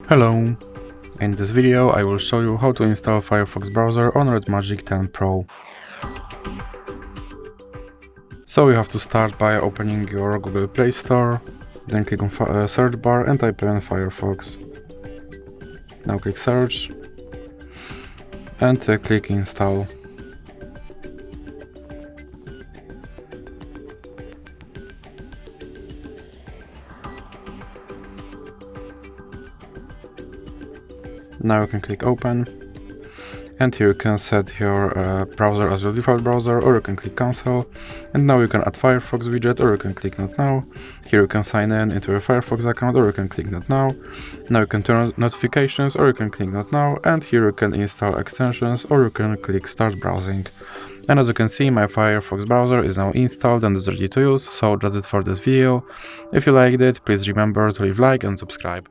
Hello! In this video I will show you how to install Firefox browser on Red Magic 10 Pro. So you have to start by opening your Google Play Store, then click on search bar and type in Firefox. Now click search and click install. Now you can click open, and here you can set your browser as your default browser, or you can click cancel, and now you can add Firefox widget, or you can click not now. Here you can sign in into your Firefox account, or you can click not now. Now you can turn on notifications, or you can click not now, and here you can install extensions, or you can click start browsing. And as you can see, my Firefox browser is now installed and is ready to use, so that's it for this video. If you liked it, please remember to leave a like and subscribe.